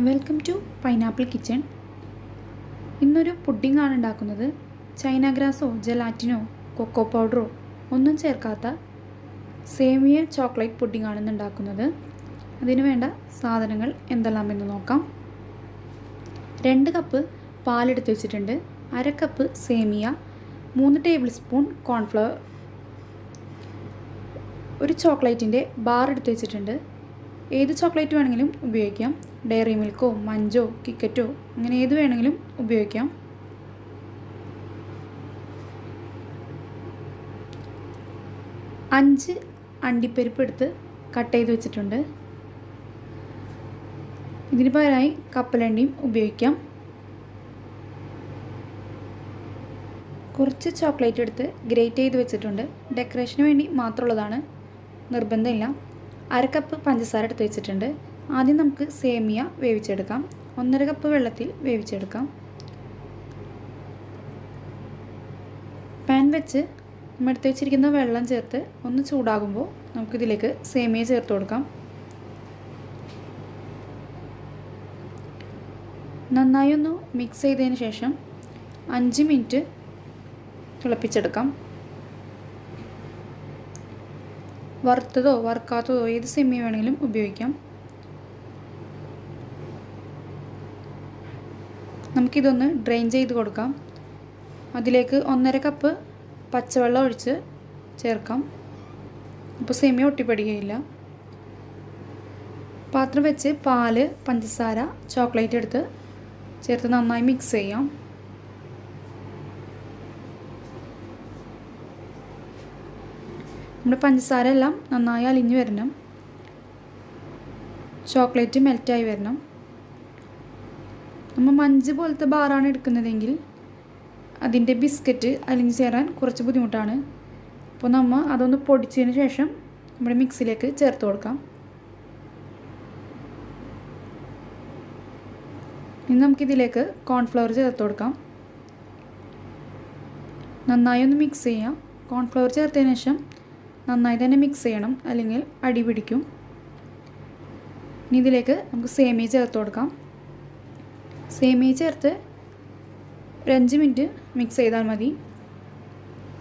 Welcome to pineapple kitchen. ഇന്നൊരു pudding ആണ് ഉണ്ടാക്കുന്നത്. ചൈന ഗ്രാസോ ജെലാറ്റിനോ കൊക്കോ പൗഡറോ ഒന്നും ചേർക്കാത്ത സേമിയ ചോക്ലേറ്റ് പുഡിംഗ് ആണ് ഉണ്ടാക്കുന്നത്. അതിന് വേണ്ട സാധനങ്ങൾ എന്തെല്ലാമെന്ന് നോക്കാം. 2 കപ്പ് പാലെടുത്ത് വെച്ചിട്ടുണ്ട്, 1/2 കപ്പ് സേമിയ, 3 ടേബിൾ സ്പൂൺ കോൺഫ്ലവർ, ഒരു ചോക്ലേറ്റിൻ്റെ ബാർ എടുത്ത് വെച്ചിട്ടുണ്ട്. ഏത് ചോക്ലേറ്റ് വേണമെങ്കിലും ഉപയോഗിക്കാം. ഡയറി മിൽക്കോ മഞ്ചോ കിക്കറ്റോ അങ്ങനെ ഏത് വേണമെങ്കിലും ഉപയോഗിക്കാം. അഞ്ച് അണ്ടിപ്പരിപ്പ് എടുത്ത് കട്ട് ചെയ്ത് വെച്ചിട്ടുണ്ട്. ഇതിന് പകരമായി കപ്പലണ്ടിയും ഉപയോഗിക്കാം. കുറച്ച് ചോക്ലേറ്റ് എടുത്ത് ഗ്രേറ്റ് ചെയ്ത് വെച്ചിട്ടുണ്ട്. ഡെക്കറേഷന് വേണ്ടി മാത്രമുള്ളതാണ്, നിർബന്ധമില്ല. 1/2 കപ്പ് പഞ്ചസാര എടുത്ത് വെച്ചിട്ടുണ്ട്. ആദ്യം നമുക്ക് സേമിയ വേവിച്ചെടുക്കാം. 1.5 കപ്പ് വെള്ളത്തിൽ വേവിച്ചെടുക്കാം. പാൻ വെച്ച് നമ്മൾ എടുത്ത് വെച്ചിരിക്കുന്ന വെള്ളം ചേർത്ത് ഒന്ന് ചൂടാകുമ്പോൾ നമുക്കിതിലേക്ക് സേമിയ ചേർത്ത് കൊടുക്കാം. നന്നായി ഒന്ന് മിക്സ് ചെയ്തതിന് ശേഷം 5 മിനിറ്റ് തിളപ്പിച്ചെടുക്കാം. വറുത്തതോ വറുക്കാത്തതോ ഏത് സേമിയ വേണമെങ്കിലും ഉപയോഗിക്കാം. നമുക്കിതൊന്ന് ഡ്രെയിൻ ചെയ്ത് കൊടുക്കാം. അതിലേക്ക് 1.5 കപ്പ് പച്ചവെള്ളം ഒഴിച്ച് ചേർക്കാം. അപ്പോൾ സേമിയ ഒട്ടിപ്പിടിക്കുകയില്ല. പാത്രം വെച്ച് പാല്, പഞ്ചസാര, ചോക്ലേറ്റ് എടുത്ത് ചേർത്ത് നന്നായി മിക്സ് ചെയ്യാം. നമ്മുടെ പഞ്ചസാര എല്ലാം നന്നായി അലിഞ്ഞ് വരണം, ചോക്ലേറ്റ് മെൽറ്റായി വരണം. നമ്മൾ മഞ്ച് പോലത്തെ ബാറാണ് എടുക്കുന്നതെങ്കിൽ അതിൻ്റെ ബിസ്ക്കറ്റ് അലിഞ്ഞ് ചേരാൻ കുറച്ച് ബുദ്ധിമുട്ടാണ്. അപ്പോൾ നമ്മൾ അതൊന്ന് പൊടിച്ചതിന് ശേഷം നമ്മുടെ മിക്സിയിലേക്ക് ചേർത്ത് കൊടുക്കാം. ഇനി നമുക്കിതിലേക്ക് കോൺഫ്ലവർ ചേർത്ത് കൊടുക്കാം. നന്നായി ഒന്ന് മിക്സ് ചെയ്യാം. കോൺഫ്ലവർ ചേർത്തതിന് ശേഷം നന്നായി തന്നെ മിക്സ് ചെയ്യണം, അല്ലെങ്കിൽ അടി പിടിക്കും. ഇനി ഇതിലേക്ക് നമുക്ക് സേമിയ ചേർത്ത് കൊടുക്കാം. സേമിയ ചേർത്ത് ഒരു 5 മിനിറ്റ് മിക്സ് ചെയ്താൽ മതി.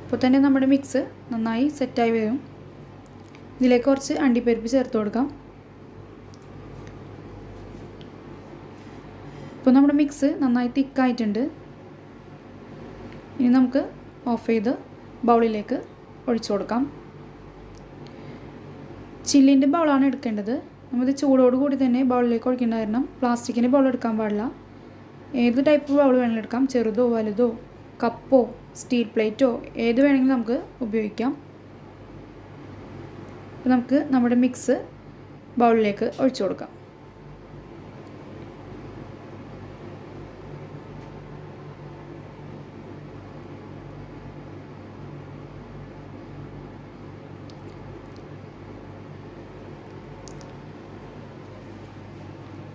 അപ്പോൾ തന്നെ നമ്മുടെ മിക്സ് നന്നായി സെറ്റായി വരും. ഇതിലേക്ക് കുറച്ച് അണ്ടിപ്പരിപ്പ് ചേർത്ത് കൊടുക്കാം. ഇപ്പോൾ നമ്മുടെ മിക്സ് നന്നായി തിക്കായിട്ടുണ്ട്. ഇനി നമുക്ക് ഓഫ് ചെയ്ത് ബൗളിലേക്ക് ഒഴിച്ചു കൊടുക്കാം. ചില്ലിൻ്റെ ബൗളാണ് എടുക്കേണ്ടത്. നമ്മളിത് ചൂടോട് കൂടി തന്നെ ബൗളിലേക്ക് ഒഴിക്കേണ്ട കാരണം പ്ലാസ്റ്റിക്കിൻ്റെ ബൗൾ എടുക്കാൻ പാടില്ല. ഏത് ടൈപ്പ് ബൗൾ വേണമെങ്കിലും എടുക്കാം. ചെറുതോ വലുതോ കപ്പോ സ്റ്റീൽ പ്ലേറ്റോ ഏത് വേണമെങ്കിലും നമുക്ക് ഉപയോഗിക്കാം. അപ്പോൾ നമുക്ക് നമ്മുടെ മിക്സ് ബൗളിലേക്ക് ഒഴിച്ചു കൊടുക്കാം.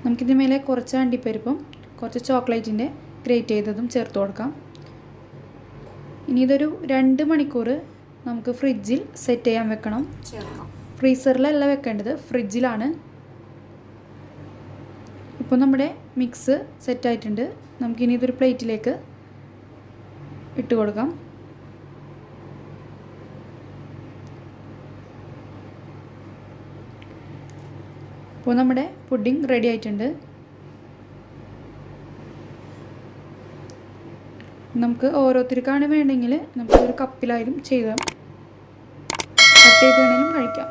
നമുക്കിതിന് മേലെ കുറച്ച് അണ്ടിപ്പരിപ്പും കുറച്ച് ചോക്ലേറ്റിൻ്റെ ഗ്രേറ്റ് ചെയ്തതും ചേർത്ത് കൊടുക്കാം. ഇനി ഇതൊരു 2 മണിക്കൂർ നമുക്ക് ഫ്രിഡ്ജിൽ സെറ്റ് ചെയ്യാൻ വെക്കണം. ഫ്രീസറിലല്ല വെക്കേണ്ടത്, ഫ്രിഡ്ജിലാണ്. ഇപ്പോൾ നമ്മുടെ മിക്സ് സെറ്റായിട്ടുണ്ട്. നമുക്കിനി ഇതൊരു പ്ലേറ്റിലേക്ക് ഇട്ട് കൊടുക്കാം. അപ്പോൾ നമ്മുടെ പുഡിംഗ് റെഡി ആയിട്ടുണ്ട്. നമുക്ക് ഓരോരുത്തർക്കാണ് വേണമെങ്കിൽ നമുക്ക് ഒരു കപ്പിലായാലും കട്ട് ചെയ്ത് വേണമെങ്കിലും കഴിക്കാം.